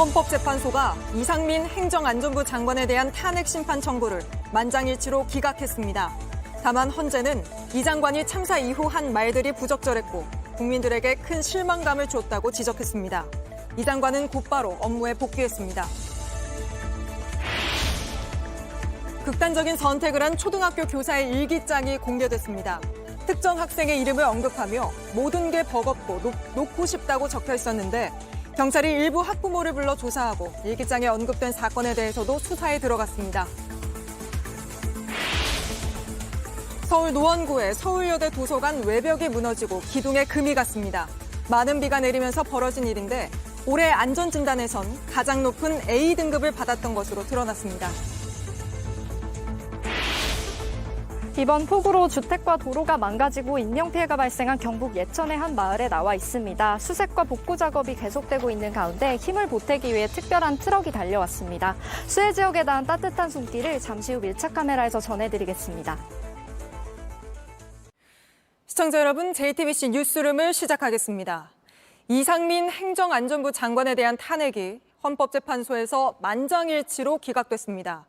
헌법재판소가 이상민 행정안전부 장관에 대한 탄핵 심판 청구를 만장일치로 기각했습니다. 다만 헌재는 이 장관이 참사 이후 한 말들이 부적절했고 국민들에게 큰 실망감을 줬다고 지적했습니다. 이 장관은 곧바로 업무에 복귀했습니다. 극단적인 선택을 한 초등학교 교사의 일기장이 공개됐습니다. 특정 학생의 이름을 언급하며 모든 게 버겁고 놓고 싶다고 적혀 있었는데 경찰이 일부 학부모를 불러 조사하고 일기장에 언급된 사건에 대해서도 수사에 들어갔습니다. 서울 노원구의 서울여대 도서관 외벽이 무너지고 기둥에 금이 갔습니다. 많은 비가 내리면서 벌어진 일인데 올해 안전진단에선 가장 높은 A등급을 받았던 것으로 드러났습니다. 이번 폭우로 주택과 도로가 망가지고 인명피해가 발생한 경북 예천의 한 마을에 나와 있습니다. 수색과 복구 작업이 계속되고 있는 가운데 힘을 보태기 위해 특별한 트럭이 달려왔습니다. 수해 지역에 닿은 따뜻한 손길을 잠시 후 밀착 카메라에서 전해드리겠습니다. 시청자 여러분, JTBC 뉴스룸을 시작하겠습니다. 이상민 행정안전부 장관에 대한 탄핵이 헌법재판소에서 만장일치로 기각됐습니다.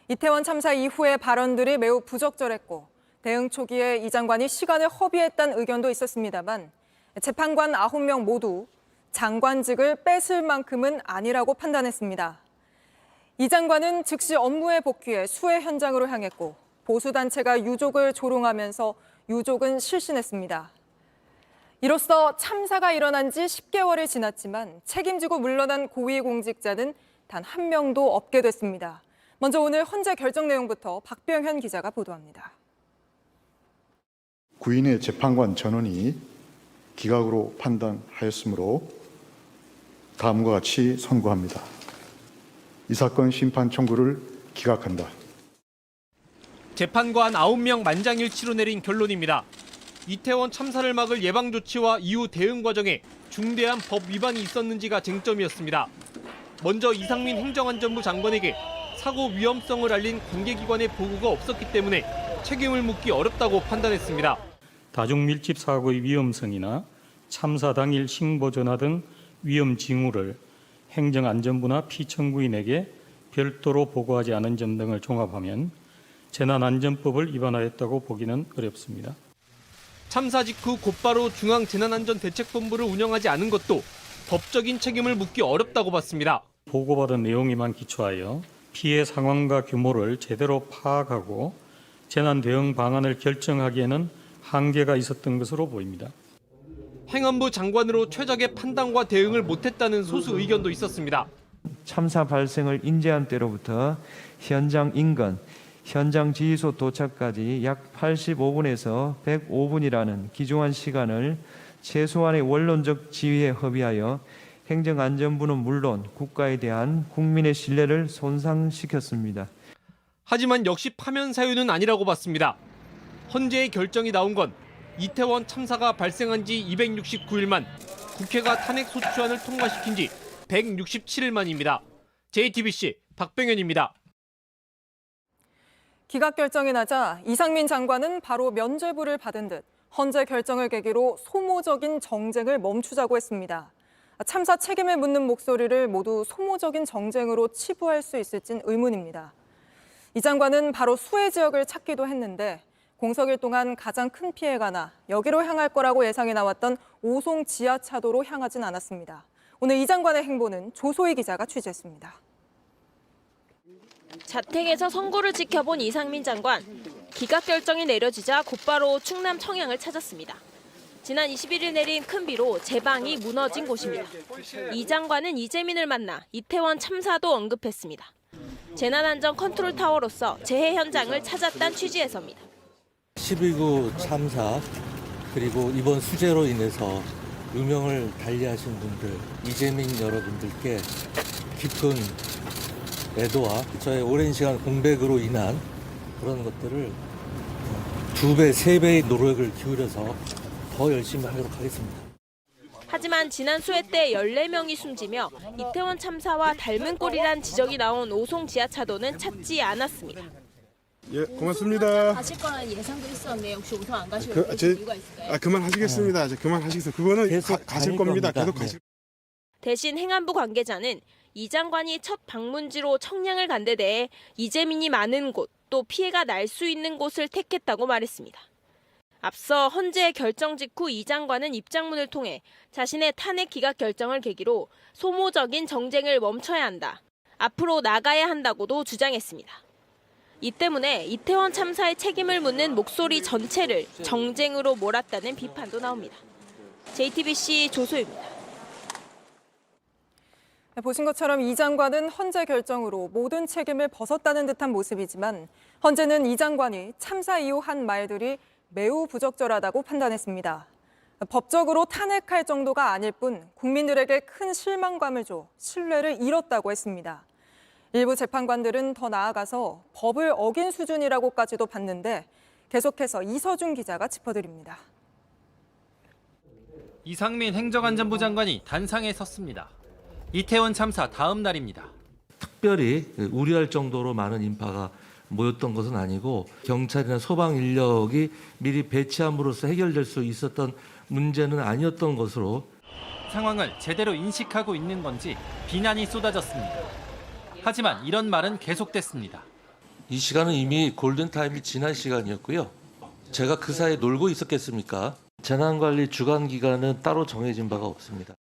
이태원 참사 이후의 발언들이 매우 부적절했고 대응 초기에 이 장관이 시간을 허비했다는 의견도 있었습니다만 재판관 9명 모두 장관직을 뺏을 만큼은 아니라고 판단했습니다. 이 장관은 즉시 업무에 복귀해 수해 현장으로 향했고 보수단체가 유족을 조롱하면서 유족은 실신했습니다. 이로써 참사가 일어난 지 10개월이 지났지만 책임지고 물러난 고위공직자는 단 한 명도 없게 됐습니다. 먼저 오늘 헌재 결정 내용부터 박병현 기자가 보도합니다. 구인의 재판관 전원이 기각으로 판단하였으므로 다음과 같이 선고합니다. 이 사건 심판 청구를 기각한다. 재판관 9명 만장일치로 내린 결론입니다. 이태원 참사를 막을 예방조치와 이후 대응 과정에 중대한 법 위반이 있었는지가 쟁점이었습니다. 먼저 이상민 행정안전부 장관에게 사고 위험성을 알린 관계기관의 보고가 없었기 때문에 책임을 묻기 어렵다고 판단했습니다. 다중밀집 사고의 위험성이나 참사 당일 신고 전화 등 위험 징후를 행정안전부나 피청구인에게 별도로 보고하지 않은 점 등을 종합하면 재난안전법을 위반하였다고 보기는 어렵습니다. 참사 직후 곧바로 중앙재난안전대책본부를 운영하지 않은 것도 법적인 책임을 묻기 어렵다고 봤습니다. 보고받은 내용에만 기초하여 피해 상황과 규모를 제대로 파악하고 재난 대응 방안을 결정하기에는 한계가 있었던 것으로 보입니다. 행안부 장관으로 최적의 판단과 대응을 못했다는 소수 의견도 있었습니다. 참사 발생을 인지한 때로부터 현장 인근, 현장 지휘소 도착까지 약 85분에서 105분이라는 기중한 시간을 최소한의 원론적 지휘에 허비하여 행정안전부는 물론 국가에 대한 국민의 신뢰를 손상시켰습니다. 하지만 역시 파면 사유는 아니라고 봤습니다. 헌재의 결정이 나온 건 이태원 참사가 발생한 지 269일 만, 국회가 탄핵 소추안을 통과시킨 지 167일 만입니다. JTBC 박병현입니다. 기각 결정이 나자 이상민 장관은 바로 면죄부를 받은 듯 헌재 결정을 계기로 소모적인 정쟁을 멈추자고 했습니다. 참사 책임을 묻는 목소리를 모두 소모적인 정쟁으로 치부할 수 있을진 의문입니다. 이 장관은 바로 수해 지역을 찾기도 했는데 공석일 동안 가장 큰 피해가 나 여기로 향할 거라고 예상이 나왔던 오송 지하차도로 향하진 않았습니다. 오늘 이 장관의 행보는 조소희 기자가 취재했습니다. 자택에서 선고를 지켜본 이상민 장관. 기각 결정이 내려지자 곧바로 충남 청양을 찾았습니다. 지난 21일 내린 큰 비로 제방이 무너진 곳입니다. 이 장관은 이재민을 만나 이태원 참사도 언급했습니다. 재난안전 컨트롤 타워로서 재해 현장을 찾았다는 취지에서입니다. 12구 참사 그리고 이번 수재로 인해서 유명을 달리하신 분들, 이재민 여러분들께 깊은 애도와 저의 오랜 시간 공백으로 인한 그런 것들을 2배, 3배의 노력을 기울여서 더 열심히 하도록 하겠습니다. 하지만 지난 수해 때 14명이 숨지며 이태원 참사와 닮은 꼴이란 지적이 나온 오송 지하차도는 찾지 않았습니다. 예, 고맙습니다. 가실 거라는 예상도 있었는데 혹시 오송 안 가시고 이유가 있을까요? 그만하시겠습니다. 그만하시겠어요. 그거는 계속 가실 겁니다. 계속 네. 가실. 대신 행안부 관계자는 이 장관이 첫 방문지로 청량을 간 데 대해 이재민이 많은 곳, 또 피해가 날 수 있는 곳을 택했다고 말했습니다. 앞서 헌재 결정 직후 이 장관은 입장문을 통해 자신의 탄핵 기각 결정을 계기로 소모적인 정쟁을 멈춰야 한다. 앞으로 나가야 한다고도 주장했습니다. 이 때문에 이태원 참사의 책임을 묻는 목소리 전체를 정쟁으로 몰았다는 비판도 나옵니다. JTBC 조소입니다. 보신 것처럼 이 장관은 헌재 결정으로 모든 책임을 벗었다는 듯한 모습이지만 헌재는 이 장관이 참사 이후 한 말들이 매우 부적절하다고 판단했습니다. 법적으로 탄핵할 정도가 아닐 뿐 국민들에게 큰 실망감을 줘 신뢰를 잃었다고 했습니다. 일부 재판관들은 더 나아가서 법을 어긴 수준이라고까지도 봤는데 계속해서 이서준 기자가 짚어드립니다. 이상민 행정안전부 장관이 단상에 섰습니다. 이태원 참사 다음 날입니다. 특별히 우려할 정도로 많은 인파가 모였던 것은 아니고 경찰이나 소방 인력이 미리 배치함으로써 해결될 수 있었던 문제는 아니었던 것으로 상황을 제대로 인식하고 있는 건지 비난이 쏟아졌습니다. 하지만 이런 말은 계속됐습니다. 이 시간은 이미 골든타임이 지난 시간이었고요. 제가 그 사이에 놀고 있었겠습니까? 재난관리 주관기관은 따로 정해진 바가 없습니다.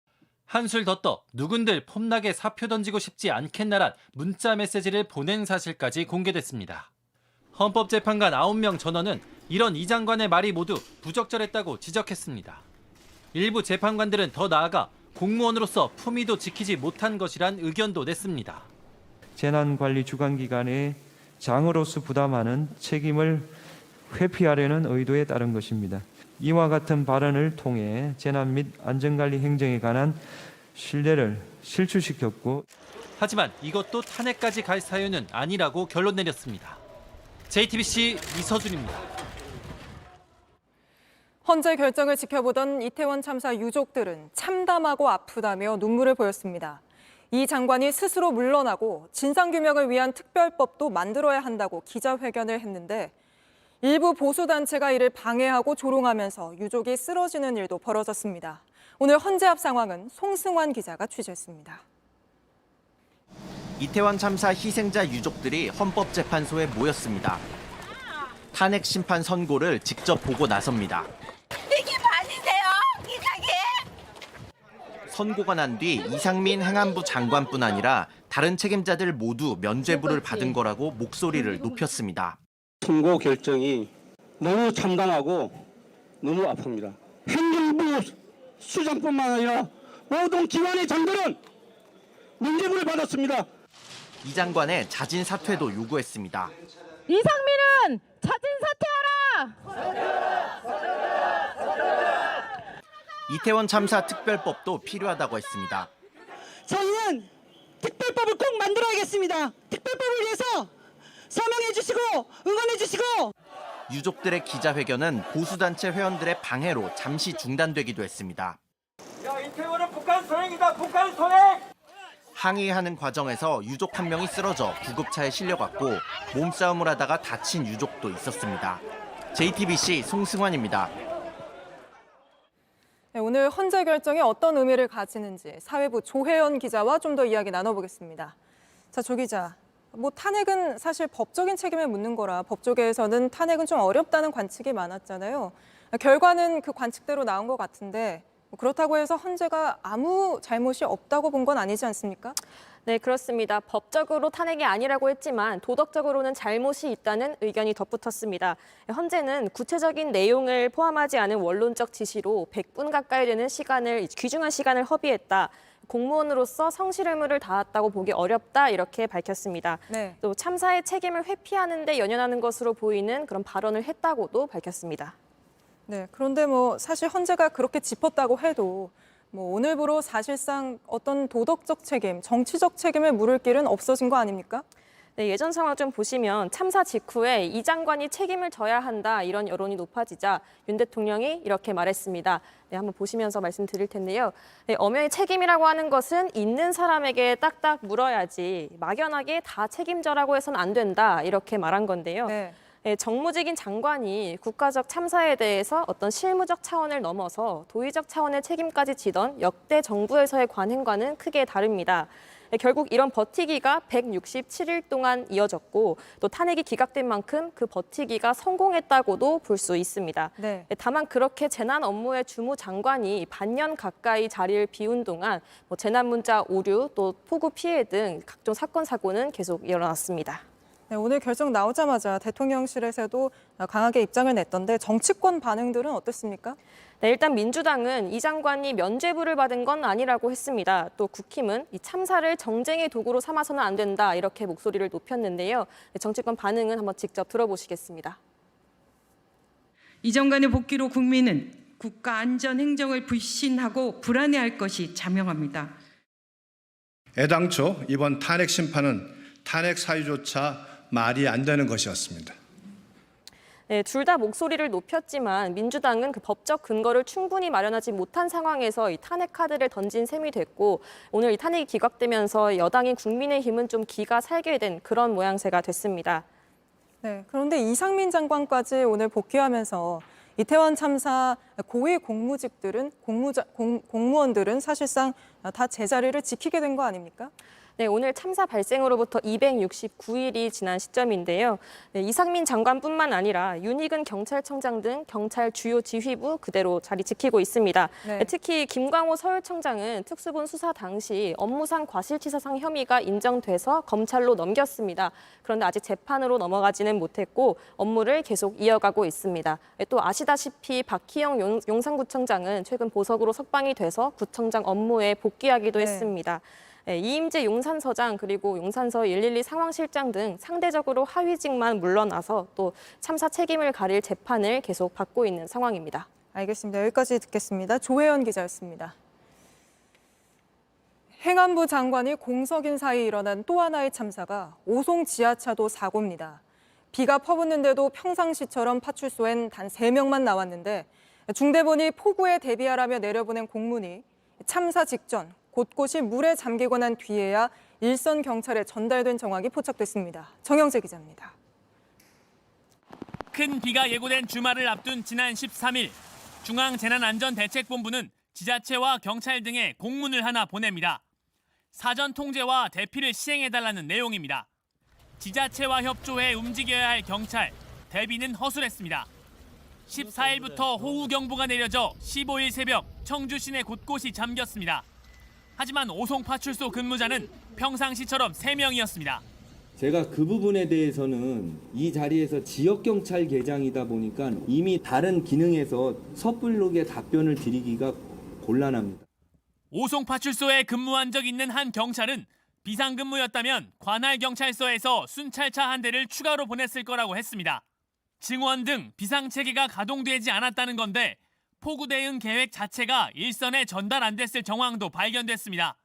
한술 더 떠 누군들 폼나게 사표 던지고 싶지 않겠나란 문자 메시지를 보낸 사실까지 공개됐습니다. 헌법재판관 9명 전원은 이런 이 장관의 말이 모두 부적절했다고 지적했습니다. 일부 재판관들은 더 나아가 공무원으로서 품위도 지키지 못한 것이란 의견도 냈습니다. 재난관리 주관기관의 장으로서 부담하는 책임을 회피하려는 의도에 따른 것입니다. 이와 같은 발언을 통해 재난 및 안전관리 행정에 관한 신뢰를 실추시켰고 하지만 이것도 탄핵까지 갈 사유는 아니라고 결론 내렸습니다. JTBC 이서준입니다. 헌재 결정을 지켜보던 이태원 참사 유족들은 참담하고 아프다며 눈물을 보였습니다. 이 장관이 스스로 물러나고 진상규명을 위한 특별법도 만들어야 한다고 기자회견을 했는데 일부 보수단체가 이를 방해하고 조롱하면서 유족이 쓰러지는 일도 벌어졌습니다. 오늘 헌재 앞 상황은 송승환 기자가 취재했습니다. 이태원 참사 희생자 유족들이 헌법재판소에 모였습니다. 탄핵 심판 선고를 직접 보고 나섭니다. 이게 맞으세요? 이상해! 선고가 난 뒤 이상민 행안부 장관뿐 아니라 다른 책임자들 모두 면죄부를 받은 거라고 목소리를 높였습니다. 선고 결정이 너무 참담하고 너무 아픕니다. 행정부 수장뿐만 아니라 모든 기관의 장들은 면죄부를 받았습니다. 이 장관의 자진 사퇴도 요구했습니다. 이상민은 자진 사퇴하라! 이태원 참사 특별법도 필요하다고 했습니다. 저희는 특별법을 꼭 만들어야겠습니다. 특별법을 위해서 서명해 주시고 응원해 주시고. 유족들의 기자회견은 보수단체 회원들의 방해로 잠시 중단되기도 했습니다. 야, 이태원은 북한 소행이다. 북한 소행! 항의하는 과정에서 유족 한 명이 쓰러져 구급차에 실려갔고 몸싸움을 하다가 다친 유족도 있었습니다. JTBC 송승환입니다. 네, 오늘 헌재 결정이 어떤 의미를 가지는지 사회부 조혜연 기자와 좀 더 이야기 나눠보겠습니다. 자, 조 기자. 탄핵은 사실 법적인 책임을 묻는 거라 법조계에서는 탄핵은 좀 어렵다는 관측이 많았잖아요. 결과는 그 관측대로 나온 것 같은데 그렇다고 해서 헌재가 아무 잘못이 없다고 본 건 아니지 않습니까? 네, 그렇습니다. 법적으로 탄핵이 아니라고 했지만 도덕적으로는 잘못이 있다는 의견이 덧붙었습니다. 헌재는 구체적인 내용을 포함하지 않은 원론적 지시로 100분 가까이 되는 귀중한 시간을 허비했다. 공무원으로서 성실 의무를 다했다고 보기 어렵다 이렇게 밝혔습니다. 네. 또 참사의 책임을 회피하는 데 연연하는 것으로 보이는 그런 발언을 했다고도 밝혔습니다. 네, 그런데 사실 헌재가 그렇게 짚었다고 해도 오늘부로 사실상 어떤 도덕적 책임, 정치적 책임을 물을 길은 없어진 거 아닙니까? 네, 예전 상황 좀 보시면 참사 직후에 이 장관이 책임을 져야 한다 이런 여론이 높아지자 윤 대통령이 이렇게 말했습니다. 네, 한번 보시면서 말씀드릴 텐데요. 네, 엄연히 책임이라고 하는 것은 있는 사람에게 딱딱 물어야지 막연하게 다 책임져라고 해서는 안 된다 이렇게 말한 건데요. 네. 네, 정무직인 장관이 국가적 참사에 대해서 어떤 실무적 차원을 넘어서 도의적 차원의 책임까지 지던 역대 정부에서의 관행과는 크게 다릅니다. 결국 이런 버티기가 167일 동안 이어졌고 또 탄핵이 기각된 만큼 그 버티기가 성공했다고도 볼 수 있습니다. 네. 다만 그렇게 재난 업무의 주무 장관이 반년 가까이 자리를 비운 동안 재난 문자 오류 또 폭우 피해 등 각종 사건 사고는 계속 일어났습니다. 네, 오늘 결정 나오자마자 대통령실에서도 강하게 입장을 냈던데 정치권 반응들은 어떻습니까? 네, 일단 민주당은 이 장관이 면죄부를 받은 건 아니라고 했습니다. 또 국힘은 이 참사를 정쟁의 도구로 삼아서는 안 된다 이렇게 목소리를 높였는데요. 정치권 반응은 한번 직접 들어보시겠습니다. 이 장관의 복귀로 국민은 국가 안전 행정을 불신하고 불안해할 것이 자명합니다. 애당초 이번 탄핵 심판은 탄핵 사유조차 말이 안 되는 것이었습니다. 네, 둘 다 목소리를 높였지만 민주당은 그 법적 근거를 충분히 마련하지 못한 상황에서 이 탄핵 카드를 던진 셈이 됐고 오늘 이 탄핵이 기각되면서 여당인 국민의힘은 좀 기가 살게 된 그런 모양새가 됐습니다. 네, 그런데 이상민 장관까지 오늘 복귀하면서 이태원 참사 고위 공무원들은 사실상 다 제자리를 지키게 된 거 아닙니까? 네, 오늘 참사 발생으로부터 269일이 지난 시점인데요. 네, 이상민 장관뿐만 아니라 윤익은 경찰청장 등 경찰 주요 지휘부 그대로 자리 지키고 있습니다. 네. 특히 김광호 서울청장은 특수본 수사 당시 업무상 과실치사상 혐의가 인정돼서 검찰로 넘겼습니다. 그런데 아직 재판으로 넘어가지는 못했고 업무를 계속 이어가고 있습니다. 또 아시다시피 박희영 용산구청장은 최근 보석으로 석방이 돼서 구청장 업무에 복귀하기도 네. 했습니다. 네, 이임재 용산서장 그리고 용산서 112 상황실장 등 상대적으로 하위직만 물러나서 또 참사 책임을 가릴 재판을 계속 받고 있는 상황입니다. 알겠습니다. 여기까지 듣겠습니다. 조혜연 기자였습니다. 행안부 장관이 공석인 사이 일어난 또 하나의 참사가 오송 지하차도 사고입니다. 비가 퍼붓는데도 평상시처럼 파출소엔 단 3명만 나왔는데 중대본이 폭우에 대비하라며 내려보낸 공문이 참사 직전 곳곳이 물에 잠기고 난 뒤에야 일선 경찰에 전달된 정황이 포착됐습니다. 정영재 기자입니다. 큰 비가 예고된 주말을 앞둔 지난 13일 중앙재난안전대책본부는 지자체와 경찰 등에 공문을 하나 보냅니다. 사전 통제와 대피를 시행해달라는 내용입니다. 지자체와 협조해 움직여야 할 경찰, 대비는 허술했습니다. 14일부터 호우경보가 내려져 15일 새벽 청주 시내 곳곳이 잠겼습니다. 하지만 오송파출소 근무자는 평상시처럼 3명이었습니다. 제가 그 부분에 대해서는 이 자리에서 지역경찰계장이다 보니까 이미 다른 기능에서 섣불르게 답변을 드리기가 곤란합니다. 오송파출소에 근무한 적 있는 한 경찰은 비상근무였다면 관할경찰서에서 순찰차 한 대를 추가로 보냈을 거라고 했습니다. 증원 등 비상체계가 가동되지 않았다는 건데 폭우 대응 계획 자체가 일선에 전달 안 됐을 정황도 발견됐습니다.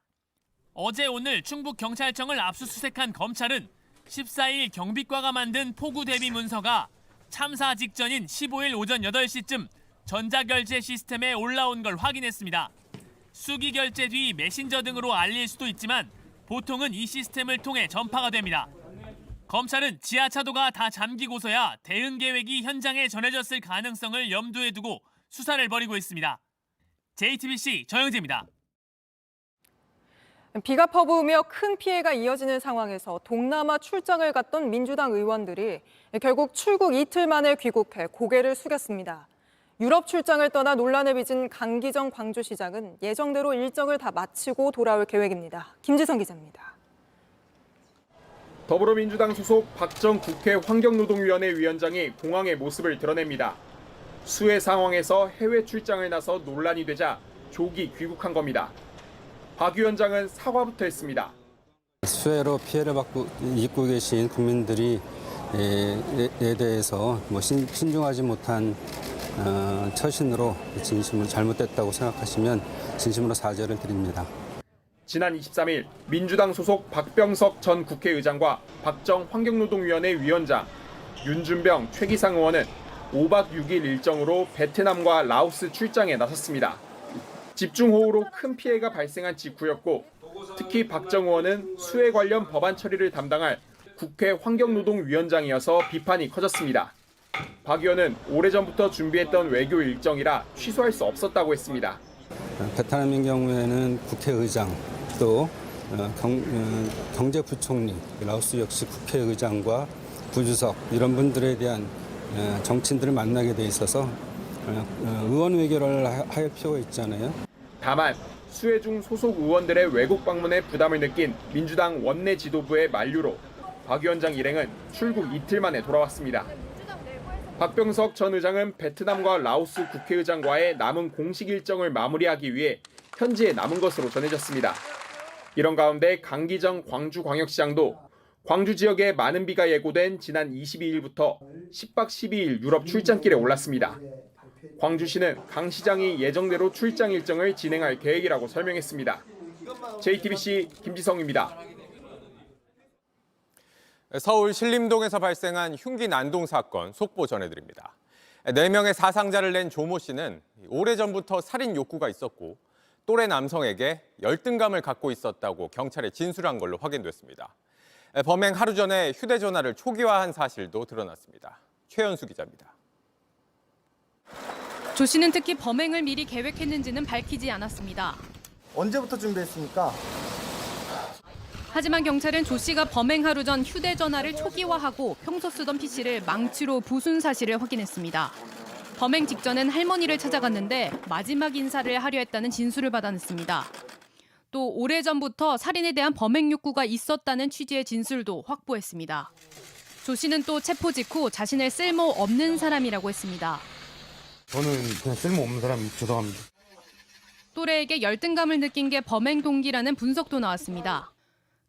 어제 오늘 충북경찰청을 압수수색한 검찰은 14일 경비과가 만든 폭우 대비 문서가 참사 직전인 15일 오전 8시쯤 전자결제 시스템에 올라온 걸 확인했습니다. 수기결제 뒤 메신저 등으로 알릴 수도 있지만 보통은 이 시스템을 통해 전파가 됩니다. 검찰은 지하차도가 다 잠기고서야 대응 계획이 현장에 전해졌을 가능성을 염두에 두고 수사를 벌이고 있습니다. JTBC 정영재입니다. 비가 퍼부으며 큰 피해가 이어지는 상황에서 동남아 출장을 갔던 민주당 의원들이 결국 출국 이틀 만에 귀국해 고개를 숙였습니다. 유럽 출장을 떠나 논란을 빚은 강기정 광주시장은 예정대로 일정을 다 마치고 돌아올 계획입니다. 김지성 기자입니다. 더불어민주당 소속 박정 국회 환경노동위원회 위원장이 공항의 모습을 드러냅니다. 수해 상황에서 해외 출장을 나서 논란이 되자 조기 귀국한 겁니다. 박 위원장은 사과부터 했습니다. 수해로 피해를 입고 계신 국민들이 에 대해서 신중하지 못한 처신으로 진심으로 잘못됐다고 생각하시면 진심으로 사죄를 드립니다. 지난 23일 민주당 소속 박병석 전 국회의장과 박정 환경노동위원회 위원장, 윤준병 최기상 의원은 5박 6일 일정으로 베트남과 라오스 출장에 나섰습니다. 집중호우로 큰 피해가 발생한 직후였고 특히 박정 의원은 수해 관련 법안 처리를 담당할 국회 환경노동위원장이어서 비판이 커졌습니다. 박 의원은 오래전부터 준비했던 외교 일정이라 취소할 수 없었다고 했습니다. 베트남인 경우에는 국회의장 또 경제부총리, 라오스 역시 국회의장과 부주석 이런 분들에 대한 정치인들을 만나게 돼 있어서 의원 외교를 할 필요가 있잖아요. 다만 수혜중 소속 의원들의 외국 방문에 부담을 느낀 민주당 원내 지도부의 만류로 박 위원장 일행은 출국 이틀 만에 돌아왔습니다. 박병석 전 의장은 베트남과 라오스 국회의장과의 남은 공식 일정을 마무리하기 위해 현지에 남은 것으로 전해졌습니다. 이런 가운데 강기정 광주광역시장도 광주 지역에 많은 비가 예고된 지난 22일부터 10박 12일 유럽 출장길에 올랐습니다. 광주시는 강 시장이 예정대로 출장 일정을 진행할 계획이라고 설명했습니다. JTBC 김지성입니다. 서울 신림동에서 발생한 흉기 난동 사건 속보 전해드립니다. 4명의 사상자를 낸 조모 씨는 오래전부터 살인 욕구가 있었고 또래 남성에게 열등감을 갖고 있었다고 경찰에 진술한 걸로 확인됐습니다. 범행 하루 전에 휴대전화를 초기화한 사실도 드러났습니다. 최연수 기자입니다. 조 씨는 특히 범행을 미리 계획했는지는 밝히지 않았습니다. 언제부터 준비했습니까? 하지만 경찰은 조 씨가 범행 하루 전 휴대전화를 초기화하고 평소 쓰던 PC를 망치로 부순 사실을 확인했습니다. 범행 직전엔 할머니를 찾아갔는데 마지막 인사를 하려 했다는 진술을 받아냈습니다. 또 오래전부터 살인에 대한 범행 욕구가 있었다는 취지의 진술도 확보했습니다. 조 씨는 또 체포 직후 자신을 쓸모없는 사람이라고 했습니다. 저는 그냥 쓸모없는 사람이 죄송합니다. 또래에게 열등감을 느낀 게 범행 동기라는 분석도 나왔습니다.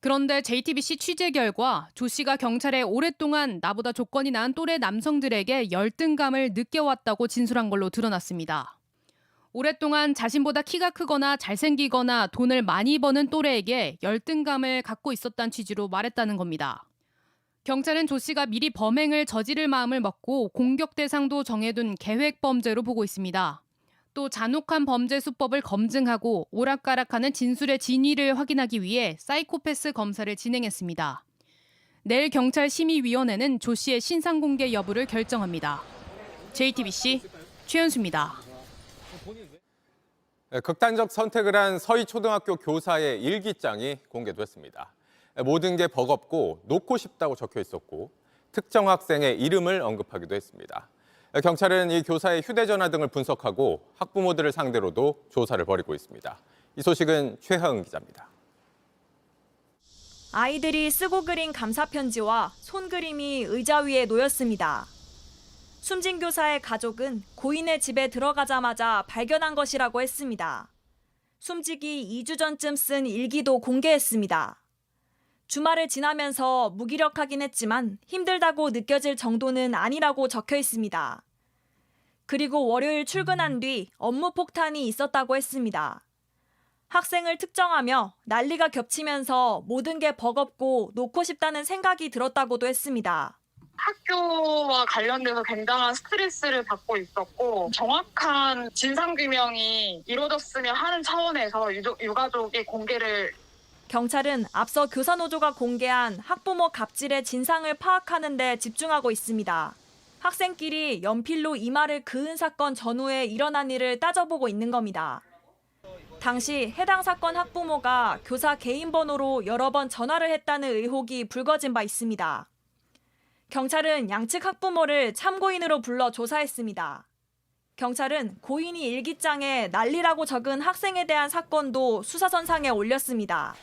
그런데 JTBC 취재 결과 조 씨가 경찰에 오랫동안 나보다 조건이 나은 또래 남성들에게 열등감을 느껴왔다고 진술한 걸로 드러났습니다. 오랫동안 자신보다 키가 크거나 잘생기거나 돈을 많이 버는 또래에게 열등감을 갖고 있었다는 취지로 말했다는 겁니다. 경찰은 조 씨가 미리 범행을 저지를 마음을 먹고 공격 대상도 정해둔 계획 범죄로 보고 있습니다. 또 잔혹한 범죄 수법을 검증하고 오락가락하는 진술의 진위를 확인하기 위해 사이코패스 검사를 진행했습니다. 내일 경찰 심의위원회는 조 씨의 신상 공개 여부를 결정합니다. JTBC 최연수입니다. 극단적 선택을 한 서희초등학교 교사의 일기장이 공개됐습니다. 모든 게 버겁고 놓고 싶다고 적혀 있었고 특정 학생의 이름을 언급하기도 했습니다. 경찰은 이 교사의 휴대전화 등을 분석하고 학부모들을 상대로도 조사를 벌이고 있습니다. 이 소식은 최하은 기자입니다. 아이들이 쓰고 그린 감사편지와 손그림이 의자 위에 놓였습니다. 숨진 교사의 가족은 고인의 집에 들어가자마자 발견한 것이라고 했습니다. 숨지기 2주 전쯤 쓴 일기도 공개했습니다. 주말을 지나면서 무기력하긴 했지만 힘들다고 느껴질 정도는 아니라고 적혀 있습니다. 그리고 월요일 출근한 뒤 업무 폭탄이 있었다고 했습니다. 학생을 특정하며 난리가 겹치면서 모든 게 버겁고 놓고 싶다는 생각이 들었다고도 했습니다. 학교와 관련돼서 굉장한 스트레스를 받고 있었고 정확한 진상규명이 이루어졌으면 하는 차원에서 유가족이 공개를 경찰은 앞서 교사노조가 공개한 학부모 갑질의 진상을 파악하는 데 집중하고 있습니다. 학생끼리 연필로 이마를 그은 사건 전후에 일어난 일을 따져보고 있는 겁니다. 당시 해당 사건 학부모가 교사 개인 번호로 여러 번 전화를 했다는 의혹이 불거진 바 있습니다. 경찰은 양측 학부모를 참고인으로 불러 조사했습니다. 경찰은 고인이 일기장에 난리라고 적은 학생에 대한 사건도 수사선상에 올렸습니다.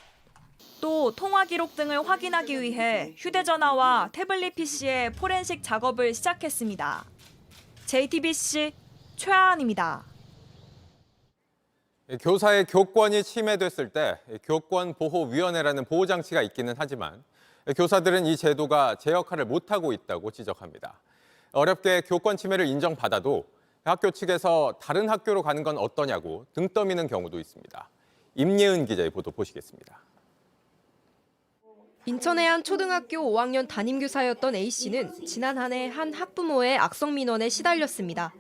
또 통화 기록 등을 확인하기 위해 휴대전화와 태블릿 PC의 포렌식 작업을 시작했습니다. JTBC 최하은입니다. 교사의 교권이 침해됐을 때 교권보호위원회라는 보호장치가 있기는 하지만 교사들은 이 제도가 제 역할을 못하고 있다고 지적합니다. 어렵게 교권 침해를 인정받아도 학교 측에서 다른 학교로 가는 건 어떠냐고 등 떠미는 경우도 있습니다. 임예은 기자의 보도 보시겠습니다. 인천의 한 초등학교 5학년 담임교사였던 A씨는 지난 한 해 한 학부모의 악성 민원에 시달렸습니다.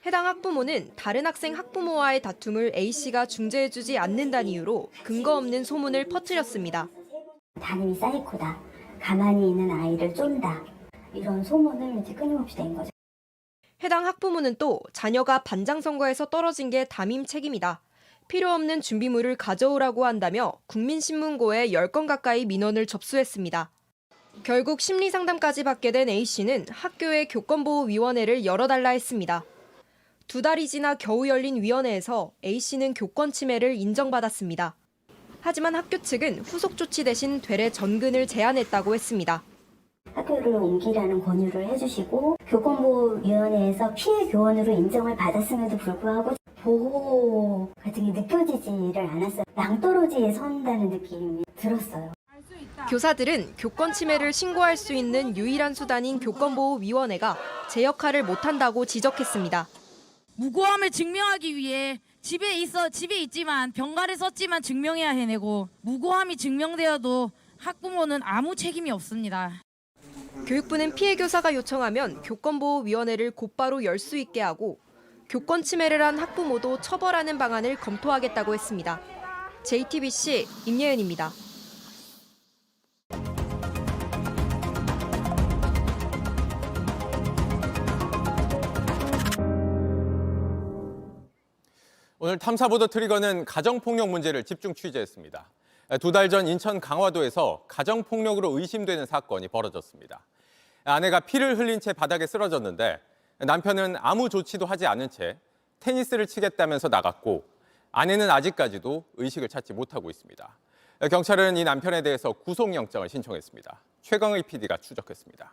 해당 학부모는 다른 학생 학부모와의 다툼을 A씨가 중재해주지 않는다는 이유로 근거 없는 소문을 퍼뜨렸습니다. 담임이 사이코다, 가만히 있는 아이를 쫀다, 이런 소문을 이제 끊임없이 낸 거죠. 해당 학부모는 또 자녀가 반장 선거에서 떨어진 게 담임 책임이다. 필요 없는 준비물을 가져오라고 한다며 국민신문고에 10건 가까이 민원을 접수했습니다. 결국 심리상담까지 받게 된 A씨는 학교의 교권보호위원회를 열어달라 했습니다. 2달이 지나 겨우 열린 위원회에서 A씨는 교권 침해를 인정받았습니다. 하지만 학교 측은 후속 조치 대신 되레 전근을 제안했다고 했습니다. 학교를 옮기라는 권유를 해주시고 교권보호위원회에서 피해 교원으로 인정을 받았음에도 불구하고 보호 같은 게 느껴지지를 않았어요. 낭떠러지에 선다는 느낌이 들었어요. 교사들은 교권 침해를 신고할 수 있는 유일한 수단인 교권보호위원회가 제 역할을 못한다고 지적했습니다. 무고함을 증명하기 위해 집에 있지만 병가를 썼지만 증명해야 해내고 무고함이 증명되어도 학부모는 아무 책임이 없습니다. 교육부는 피해 교사가 요청하면 교권보호위원회를 곧바로 열 수 있게 하고 교권 침해를 한 학부모도 처벌하는 방안을 검토하겠다고 했습니다. JTBC 임예은입니다. 오늘 탐사보도 트리거는 가정폭력 문제를 집중 취재했습니다. 2달 전 인천 강화도에서 가정폭력으로 의심되는 사건이 벌어졌습니다. 아내가 피를 흘린 채 바닥에 쓰러졌는데 남편은 아무 조치도 하지 않은 채 테니스를 치겠다면서 나갔고 아내는 아직까지도 의식을 찾지 못하고 있습니다. 경찰은 이 남편에 대해서 구속영장을 신청했습니다. 최강의 PD가 추적했습니다.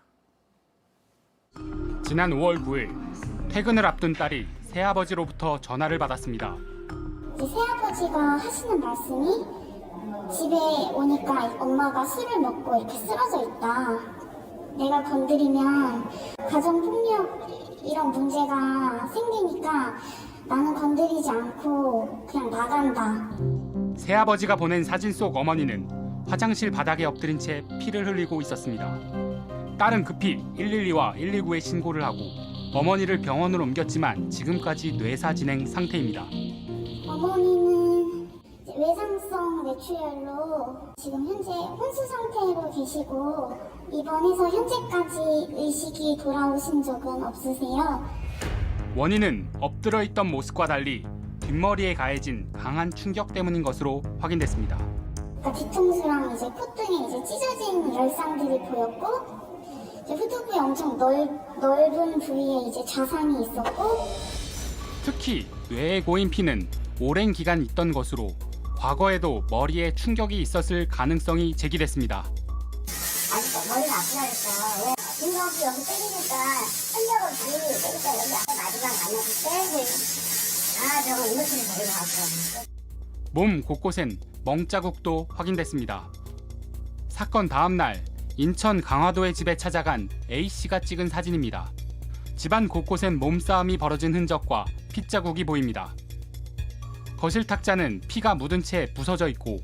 지난 5월 9일 퇴근을 앞둔 딸이 새아버지로부터 전화를 받았습니다. 새아버지가 하시는 말씀이 집에 오니까 엄마가 술을 먹고 이렇게 쓰러져 있다. 내가 건드리면 가정폭력 이런 문제가 생기니까 나는 건드리지 않고 그냥 나간다. 새아버지가 보낸 사진 속 어머니는 화장실 바닥에 엎드린 채 피를 흘리고 있었습니다. 딸은 급히 112와 119에 신고를 하고 어머니를 병원으로 옮겼지만 지금까지 뇌사 진행 상태입니다. 어머니는 외상성 뇌출혈로 지금 현재 혼수 상태로 계시고 입원해서 현재까지 의식이 돌아오신 적은 없으세요? 원인은 엎드려 있던 모습과 달리 뒷머리에 가해진 강한 충격 때문인 것으로 확인됐습니다. 그러니까 뒤통수랑 이제 콧등에 이제 찢어진 열상들이 보였고 후두부에 엄청 넓은 부위에 이제 자상이 있었고 특히 뇌에 고인 피는 오랜 기간 있던 것으로 과거에도 머리에 충격이 있었을 가능성이 제기됐습니다. 아직도 머리가 아프다니까 왜 김성수 여기 때리니까 흔적없이 때리니까 여기 앞에 마지막 만났을 때 저거 이모팀이 머리가 아프다. 몸 곳곳엔 멍자국도 확인됐습니다. 사건 다음 날 인천 강화도의 집에 찾아간 A씨가 찍은 사진입니다. 집안 곳곳엔 몸싸움이 벌어진 흔적과 핏자국이 보입니다. 거실 탁자는 피가 묻은 채 부서져 있고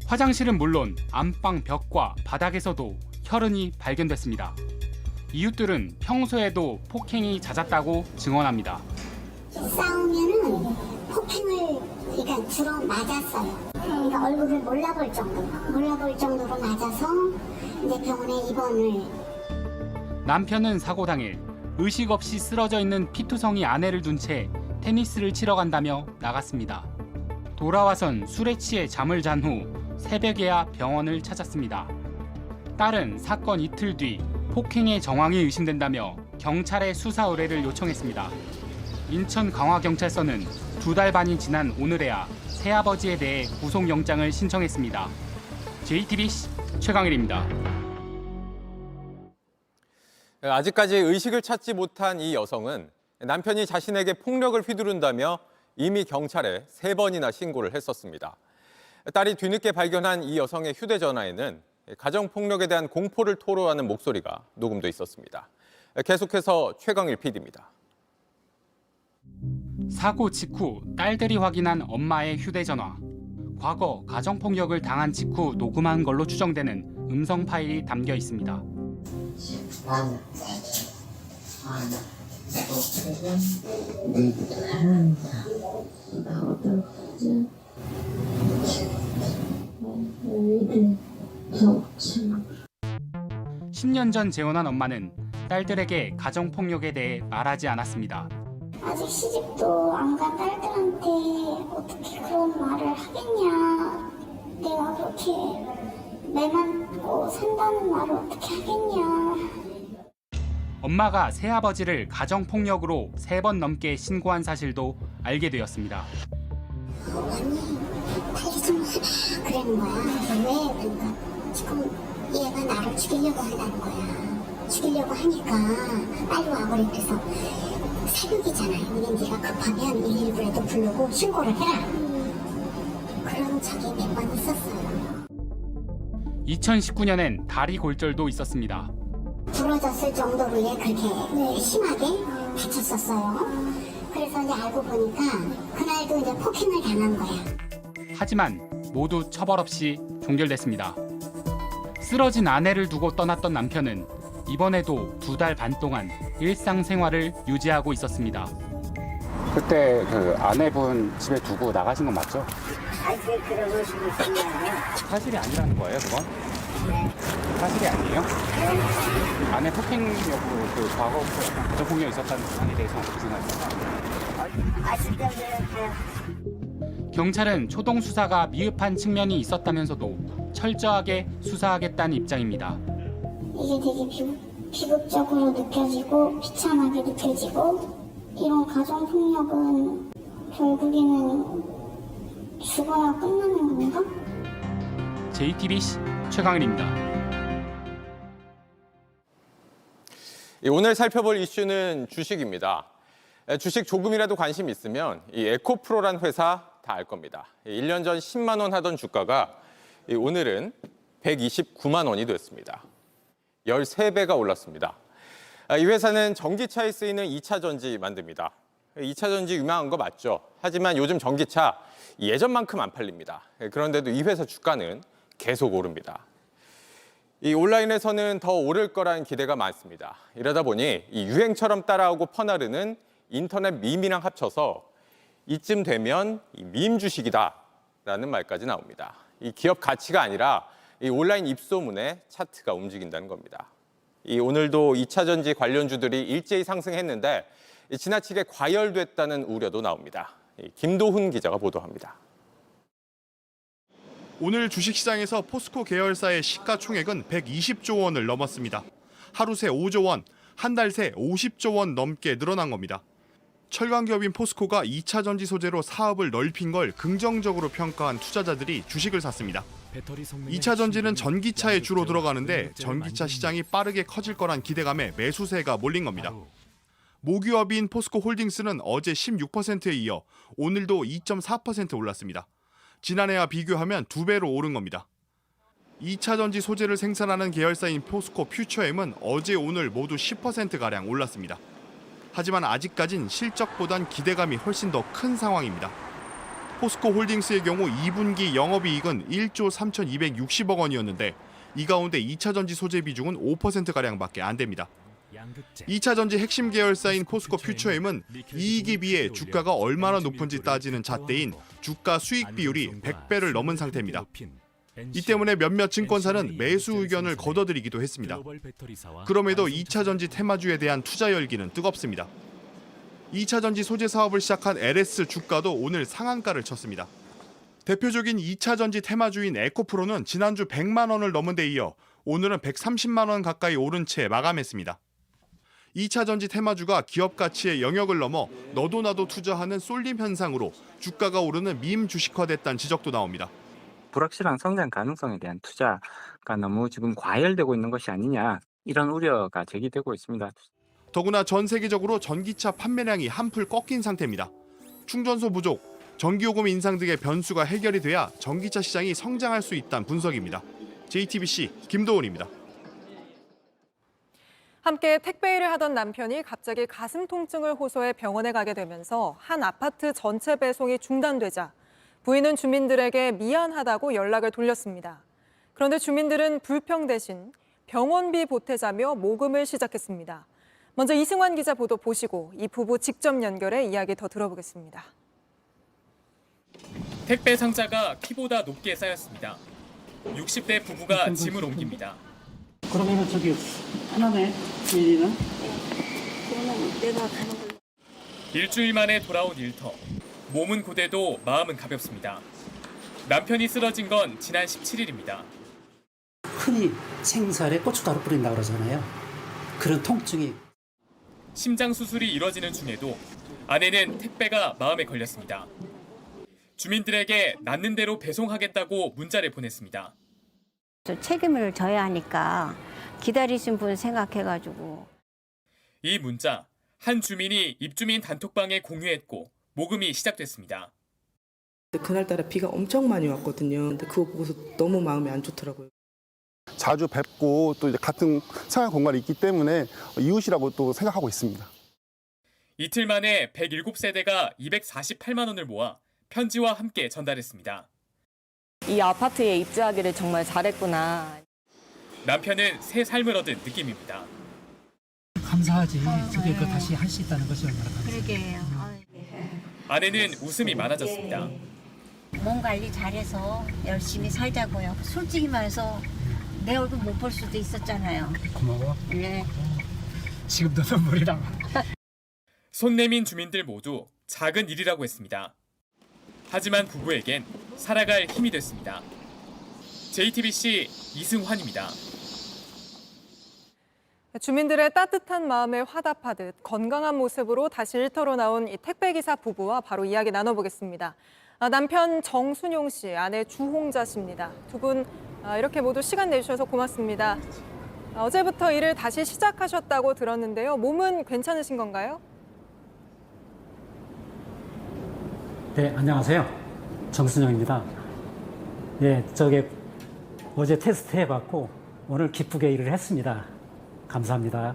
화장실은 물론 안방 벽과 바닥에서도 혈흔이 발견됐습니다. 이웃들은 평소에도 폭행이 잦았다고 증언합니다. 싸우면은 폭행을 그러니까 주로 맞았어요. 그러니까 얼굴을 몰라볼 정도로 맞아서 이제 병원에 입원을. 남편은 사고 당일 의식 없이 쓰러져 있는 피투성이 아내를 둔 채 테니스를 치러 간다며 나갔습니다. 돌아와선 술에 취해 잠을 잔 후 새벽에야 병원을 찾았습니다. 딸은 사건 이틀 뒤 폭행의 정황이 의심된다며 경찰에 수사 의뢰를 요청했습니다. 인천 강화경찰서는 2달 반이 지난 오늘에야 새아버지에 대해 구속영장을 신청했습니다. JTBC 최강일입니다. 아직까지 의식을 찾지 못한 이 여성은 남편이 자신에게 폭력을 휘두른다며 이미 경찰에 3번이나 신고를 했었습니다. 딸이 뒤늦게 발견한 이 여성의 휴대전화에는 가정폭력에 대한 공포를 토로하는 목소리가 녹음돼 있었습니다. 계속해서 최강일 PD입니다. 사고 직후 딸들이 확인한 엄마의 휴대전화. 과거 가정폭력을 당한 직후 녹음한 걸로 추정되는 음성 파일이 담겨 있습니다. 내일부터 사랑한다. 나 어떡하지? 왜 이래? 정치. 10년 전 재혼한 엄마는 딸들에게 가정폭력에 대해 말하지 않았습니다. 아직 시집도 안 간 딸들한테 어떻게 그런 말을 하겠냐. 내가 그렇게 매 맞고 산다는 말을 어떻게 하겠냐. 엄마가 새아버지를 가정폭력으로 3번 넘게 신고한 사실도 알게 되었습니다. 언니 빨리 좀 그러는 거야. 왜? 그러니까 지금 얘가 나를 죽이려고 한다는 거야. 죽이려고 하니까 빨리 와버려. 그래서 새벽이잖아요. 네가 급하면 119라도 부르고 신고를 해라. 그런 적이 몇 번 있었어요. 2019년엔 다리 골절도 있었습니다. 부러졌을 정도로 얘 그렇게 심하게 다쳤었어요. 그래서 이제 알고 보니까 그날도 이제 폭행을 당한 거야. 하지만 모두 처벌 없이 종결됐습니다. 쓰러진 아내를 두고 떠났던 남편은 이번에도 2달 반 동안 일상생활을 유지하고 있었습니다. 그때 그 아내분 집에 두고 나가신 건 맞죠? 사실이 아니라는 거예요, 그건? 사실이 아니에요? 아내 폭행력으로 그 과거 약간 가정폭력이 있었다는 사안에 대해서 어떻게 생각하세요? 경찰은 초동 수사가 미흡한 측면이 있었다면서도 철저하게 수사하겠다는 입장입니다. 이게 되게 비극적으로 느껴지고 비참하게 느껴지고 이런 가정폭력은 결국에는 죽어야 끝나는 건가? JTBC 최강일입니다. 오늘 살펴볼 이슈는 주식입니다. 주식 조금이라도 관심 있으면 이 에코프로란 회사 다 알 겁니다. 1년 전 10만 원 하던 주가가 오늘은 129만 원이 됐습니다. 13배가 올랐습니다. 이 회사는 전기차에 쓰이는 2차 전지 만듭니다. 2차 전지 유명한 거 맞죠? 하지만 요즘 전기차 예전만큼 안 팔립니다. 그런데도 이 회사 주가는 계속 오릅니다. 이 온라인에서는 더 오를 거라는 기대가 많습니다. 이러다 보니 이 유행처럼 따라오고 퍼나르는 인터넷 밈이랑 합쳐서 이쯤 되면 이 밈 주식이다라는 말까지 나옵니다. 이 기업 가치가 아니라 이 온라인 입소문에 차트가 움직인다는 겁니다. 이 오늘도 2차 전지 관련주들이 일제히 상승했는데 지나치게 과열됐다는 우려도 나옵니다. 김도훈 기자가 보도합니다. 오늘 주식시장에서 포스코 계열사의 시가총액은 120조 원을 넘었습니다. 하루 새 5조 원, 한 달 새 50조 원 넘게 늘어난 겁니다. 철강기업인 포스코가 2차 전지 소재로 사업을 넓힌 걸 긍정적으로 평가한 투자자들이 주식을 샀습니다. 2차 전지는 전기차에 주로 들어가는데 전기차 시장이 빠르게 커질 거란 기대감에 매수세가 몰린 겁니다. 모기업인 포스코 홀딩스는 어제 16%에 이어 오늘도 2.4% 올랐습니다. 지난해와 비교하면 2배로 오른 겁니다. 2차 전지 소재를 생산하는 계열사인 포스코 퓨처엠은 어제 오늘 모두 10%가량 올랐습니다. 하지만 아직까진 실적보단 기대감이 훨씬 더 큰 상황입니다. 포스코 홀딩스의 경우 2분기 영업이익은 1조 3,260억 원이었는데 이 가운데 2차 전지 소재 비중은 5%가량밖에 안 됩니다. 2차 전지 핵심 계열사인 포스코 퓨처엠은 이익에 비해 주가가 얼마나 높은지 따지는 잣대인 주가 수익 비율이 100배를 넘은 상태입니다. 이 때문에 몇몇 증권사는 매수 의견을 거둬들이기도 했습니다. 그럼에도 2차 전지 테마주에 대한 투자 열기는 뜨겁습니다. 2차 전지 소재 사업을 시작한 LS 주가도 오늘 상한가를 쳤습니다. 대표적인 2차 전지 테마주인 에코프로는 지난주 100만 원을 넘은 데 이어 오늘은 130만 원 가까이 오른 채 마감했습니다. 2차 전지 테마주가 기업 가치의 영역을 넘어 너도 나도 투자하는 쏠림 현상으로 주가가 오르는 밈 주식화됐다는 지적도 나옵니다. 불확실한 성장 가능성에 대한 투자가 너무 지금 과열되고 있는 것이 아니냐, 이런 우려가 제기되고 있습니다. 더구나 전 세계적으로 전기차 판매량이 한풀 꺾인 상태입니다. 충전소 부족, 전기요금 인상 등의 변수가 해결이 돼야 전기차 시장이 성장할 수 있다는 분석입니다. JTBC 김도훈입니다. 함께 택배 일을 하던 남편이 갑자기 가슴 통증을 호소해 병원에 가게 되면서 한 아파트 전체 배송이 중단되자 부인은 주민들에게 미안하다고 연락을 돌렸습니다. 그런데 주민들은 불평 대신 병원비 보태자며 모금을 시작했습니다. 먼저 이승환 기자 보도 보시고 이 부부 직접 연결해 이야기 더 들어보겠습니다. 택배 상자가 키보다 높게 쌓였습니다. 60대 부부가 짐을 옮깁니다. 그러면 저기 하나네 일리는? 그러면 내가 가는 걸로. 일주일 만에 돌아온 일터. 몸은 고되도 마음은 가볍습니다. 남편이 쓰러진 건 지난 17일입니다. 흔히 생살에 고춧가루 뿌린다고 그러잖아요. 그런 통증이. 심장 수술이 이뤄지는 중에도 아내는 택배가 마음에 걸렸습니다. 주민들에게 낫는 대로 배송하겠다고 문자를 보냈습니다. 책임을 져야 하니까 기다리신 분 생각해가지고. 이 문자, 한 주민이 입주민 단톡방에 공유했고 모금이 시작됐습니다. 그날따라 비가 엄청 많이 왔거든요. 근데 그거 보고서 너무 마음이 안 좋더라고요. 자주 뵙고 또 이제 같은 생활 공간이 있기 때문에 이웃이라고 또 생각하고 있습니다. 이틀 만에 107세대가 248만 원을 모아 편지와 함께 전달했습니다. 이 아파트에 입주하기를 정말 잘했구나. 남편은 새 삶을 얻은 느낌입니다. 감사하지. 저게 그 다시 할 수 있다는 것이 얼마나 감사해요. 그러게요. 아내는 웃음이 많아졌습니다. 몸 관리 잘해서 열심히 살자고요. 솔직히 말해서 내 얼굴 못 볼 수도 있었잖아요. 고마워. 네. 지금도 눈물이 나. 손 내민 주민들 모두 작은 일이라고 했습니다. 하지만 부부에겐 살아갈 힘이 됐습니다. JTBC 이승환입니다. 주민들의 따뜻한 마음에 화답하듯 건강한 모습으로 다시 일터로 나온 이 택배기사 부부와 바로 이야기 나눠보겠습니다. 남편 정순용 씨, 아내 주홍자 씨입니다. 두 분 이렇게 모두 시간 내주셔서 고맙습니다. 어제부터 일을 다시 시작하셨다고 들었는데요. 몸은 괜찮으신 건가요? 네, 안녕하세요. 정순영입니다. 예, 어제 테스트 해봤고 오늘 기쁘게 일을 했습니다. 감사합니다.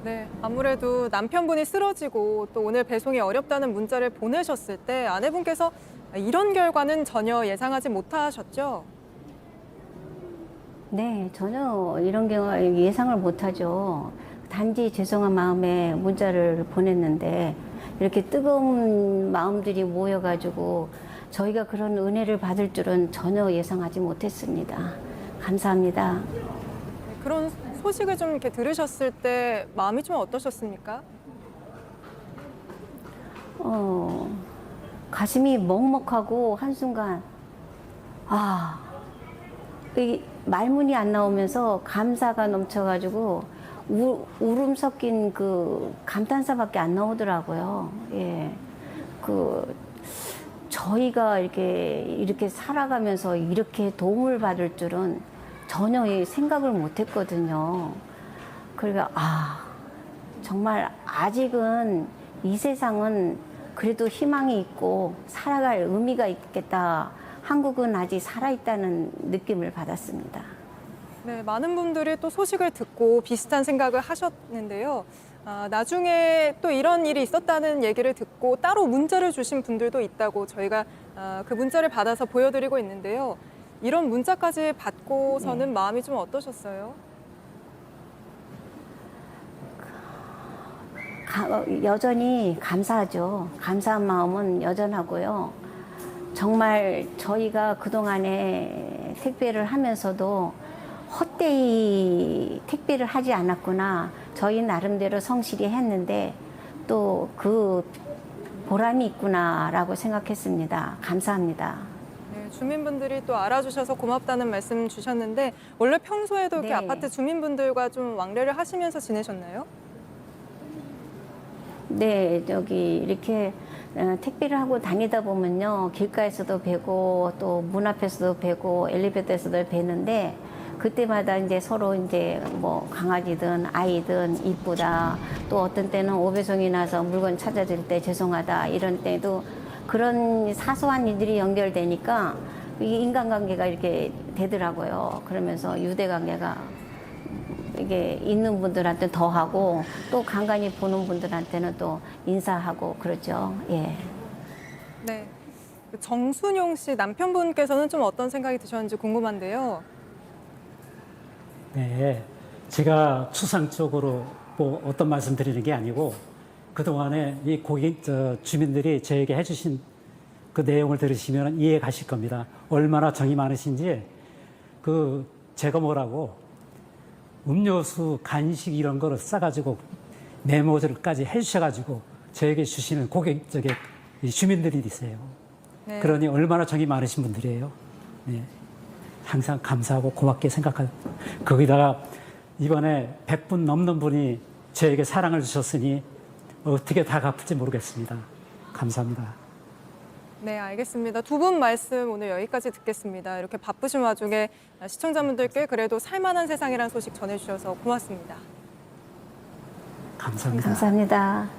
네, 아무래도 남편분이 쓰러지고 또 오늘 배송이 어렵다는 문자를 보내셨을 때 아내분께서 이런 결과는 전혀 예상하지 못하셨죠? 네, 전혀 이런 경우 예상을 못하죠. 단지 죄송한 마음에 문자를 보냈는데 이렇게 뜨거운 마음들이 모여가지고 저희가 그런 은혜를 받을 줄은 전혀 예상하지 못했습니다. 감사합니다. 그런 소식을 좀 이렇게 들으셨을 때 마음이 좀 어떠셨습니까? 가슴이 먹먹하고 한순간 이 말문이 안 나오면서 감사가 넘쳐가지고 울음 섞인 그 감탄사밖에 안 나오더라고요. 예, 저희가 이렇게 살아가면서 이렇게 도움을 받을 줄은 전혀 생각을 못했거든요. 그러니까 정말 아직은 이 세상은 그래도 희망이 있고 살아갈 의미가 있겠다. 한국은 아직 살아있다는 느낌을 받았습니다. 네, 많은 분들이 또 소식을 듣고 비슷한 생각을 하셨는데요. 나중에 또 이런 일이 있었다는 얘기를 듣고 따로 문자를 주신 분들도 있다고 저희가 그 문자를 받아서 보여드리고 있는데요. 이런 문자까지 받고서는 마음이 좀 어떠셨어요? 여전히 감사하죠. 감사한 마음은 여전하고요. 정말 저희가 그동안에 택배를 하면서도 헛되이 택배를 하지 않았구나. 저희 나름대로 성실히 했는데 또 그 보람이 있구나라고 생각했습니다. 감사합니다. 네, 주민분들이 또 알아주셔서 고맙다는 말씀 주셨는데 원래 평소에도 이렇게 네. 아파트 주민분들과 좀 왕래를 하시면서 지내셨나요? 네, 이렇게 택배를 하고 다니다 보면요. 길가에서도 뵈고 또 문 앞에서도 뵈고 엘리베이터에서도 뵈는데 그때마다 이제 서로 이제 뭐 강아지든 아이든 이쁘다. 또 어떤 때는 오배송이 나서 물건 찾아줄 때 죄송하다. 이런 때도 그런 사소한 일들이 연결되니까 이게 인간관계가 이렇게 되더라고요. 그러면서 유대관계가 이게 있는 분들한테 더 하고 또 간간히 보는 분들한테는 또 인사하고 그렇죠. 예. 네. 정순용 씨 남편분께서는 좀 어떤 생각이 드셨는지 궁금한데요. 네, 제가 추상적으로 뭐 어떤 말씀 드리는 게 아니고 그동안에 이 주민들이 저에게 해주신 그 내용을 들으시면 이해 가실 겁니다. 얼마나 정이 많으신지 제가 뭐라고 음료수, 간식 이런 거를 싸가지고 메모들까지 해주셔가지고 저에게 주시는 이 주민들이 있어요. 네. 그러니 얼마나 정이 많으신 분들이에요. 네. 항상 감사하고 고맙게 생각하고 거기다가 이번에 100분 넘는 분이 저에게 사랑을 주셨으니 어떻게 다 갚을지 모르겠습니다. 감사합니다. 네, 알겠습니다. 두 분 말씀 오늘 여기까지 듣겠습니다. 이렇게 바쁘신 와중에 시청자분들께 그래도 살만한 세상이라는 소식 전해주셔서 고맙습니다. 감사합니다. 감사합니다.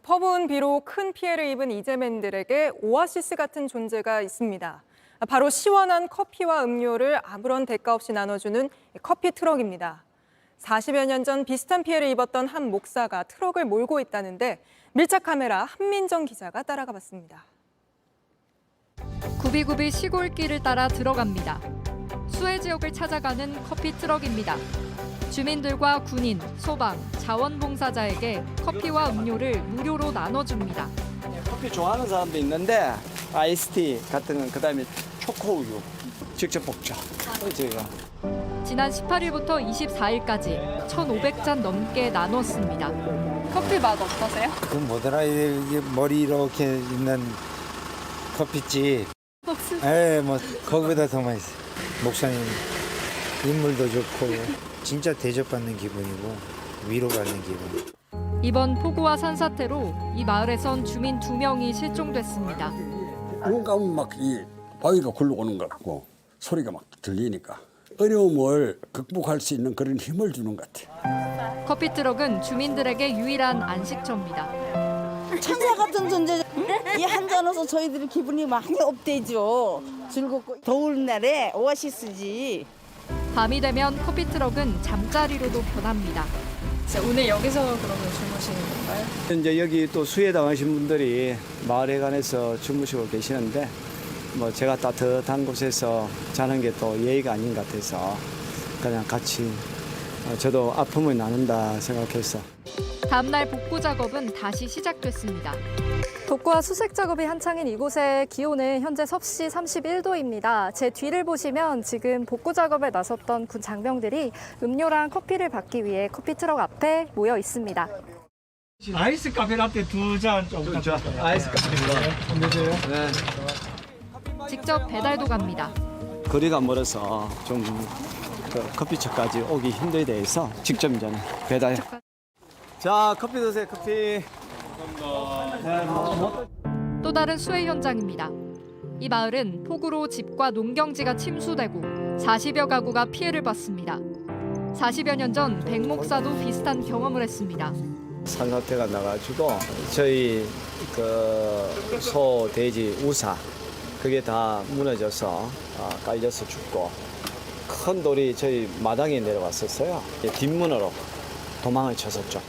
펍은 비록 큰 피해를 입은 이재맨들에게 오아시스 같은 존재가 있습니다. 바로 시원한 커피와 음료를 아무런 대가 없이 나눠주는 커피 트럭입니다. 40여 년 전 비슷한 피해를 입었던 한 목사가 트럭을 몰고 있다는데 밀착 카메라 한민정 기자가 따라가 봤습니다. 굽이굽이 시골길을 따라 들어갑니다. 수해 지역을 찾아가는 커피 트럭입니다. 주민들과 군인, 소방, 자원봉사자에게 커피와 음료를 무료로 나눠줍니다. 커피 좋아하는 사람도 있는데 아이스티 같은 건 그다음에 초코우유 직접 볶죠. 저희가. 지난 18일부터 24일까지 1,500잔 넘게 나눴습니다. 커피 맛 어떠세요? 그 뭐더라 이게 머리 이렇게 있는 커피집. 뭐 거기보다 더 맛있어. 목사님 인물도 좋고 진짜 대접받는 기분이고 위로받는 기분. 이번 폭우와 산사태로 이 마을에선 주민 2명이 실종됐습니다. 뭔가 막이 바위가 굴러오는 것 같고 소리가 막 들리니까 어려움을 극복할 수 있는 그런 힘을 주는 것 같아. 커피 트럭은 주민들에게 유일한 안식처입니다. 천사 같은 존재. 이 한 잔으로서 저희들이 기분이 많이 업되죠. 즐겁고 더운 날에 오아시스지. 밤이 되면 커피 트럭은 잠자리로도 변합니다. 오늘 여기서 그러면 주무시는 건가요? 이제 여기 또 수해 당하신 분들이 마을에 관해서 주무시고 계시는데 뭐 제가 따뜻한 곳에서 자는 게 또 예의가 아닌 것 같아서 그냥 같이 저도 아픔을 나눈다 생각해서. 다음 날 복구 작업은 다시 시작됐습니다. 복구와 수색 작업이 한창인 이곳의 기온은 현재 섭씨 31도입니다. 제 뒤를 보시면 지금 복구 작업에 나섰던 군 장병들이 음료랑 커피를 받기 위해 커피 트럭 앞에 모여 있습니다. 아이스 카페 라떼 2잔 좀 부탁드릴게요. 아이스 카페입니다. 안되세요? 네. 직접 배달도 갑니다. 거리가 멀어서 좀 커피숍까지 오기 힘들에 대해서 직접 이제 배달. 자, 커피 드세요. 커피. 감사합니다. 또 다른 수해 현장입니다. 이 마을은 폭우로 집과 농경지가 침수되고 40여 가구가 피해를 봤습니다. 40여 년 전 백 목사도 비슷한 경험을 했습니다. 산사태가 나가지고 저희 소, 돼지, 우사 그게 다 무너져서 깔려서 죽고 큰 돌이 저희 마당에 내려왔었어요. 뒷문으로 도망을 쳤었죠.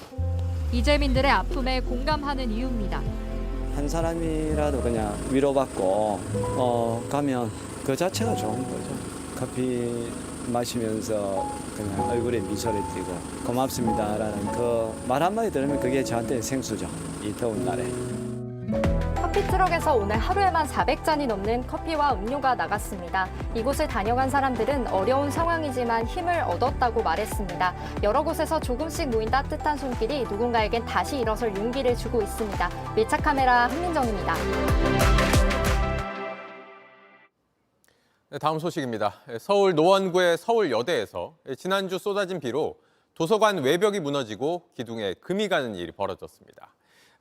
이재민들의 아픔에 공감하는 이유입니다. 한 사람이라도 그냥 위로받고 가면 그 자체가 좋은 거죠. 커피 마시면서 그냥 얼굴에 미소를 띠고 고맙습니다라는 그 말 한마디 들으면 그게 저한테 생수죠. 이 더운 날에. 커피 트럭에서 오늘 하루에만 400잔이 넘는 커피와 음료가 나갔습니다. 이곳을 다녀간 사람들은 어려운 상황이지만 힘을 얻었다고 말했습니다. 여러 곳에서 조금씩 모인 따뜻한 손길이 누군가에겐 다시 일어설 용기를 주고 있습니다. 밀착 카메라 한민정입니다. 네, 다음 소식입니다. 서울 노원구의 서울여대에서 지난주 쏟아진 비로 도서관 외벽이 무너지고 기둥에 금이 가는 일이 벌어졌습니다.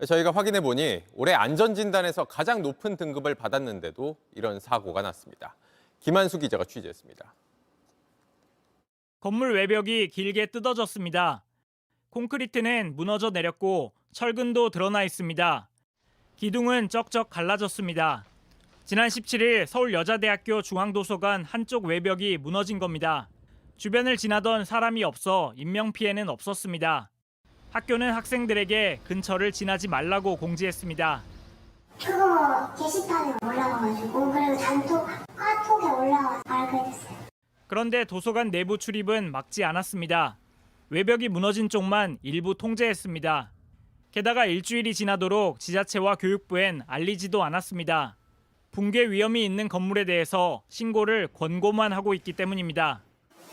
저희가 확인해 보니 올해 안전진단에서 가장 높은 등급을 받았는데도 이런 사고가 났습니다. 김한수 기자가 취재했습니다. 건물 외벽이 길게 뜯어졌습니다. 콘크리트는 무너져 내렸고 철근도 드러나 있습니다. 기둥은 쩍쩍 갈라졌습니다. 지난 17일 서울여자대학교 중앙도서관 한쪽 외벽이 무너진 겁니다. 주변을 지나던 사람이 없어 인명피해는 없었습니다. 학교는 학생들에게 근처를 지나지 말라고 공지했습니다. 그거 게시판에 올라가가지고 그리고 단톡 카톡에 올라와서 알게 됐어요. 그런데 도서관 내부 출입은 막지 않았습니다. 외벽이 무너진 쪽만 일부 통제했습니다. 게다가 일주일이 지나도록 지자체와 교육부엔 알리지도 않았습니다. 붕괴 위험이 있는 건물에 대해서 신고를 권고만 하고 있기 때문입니다.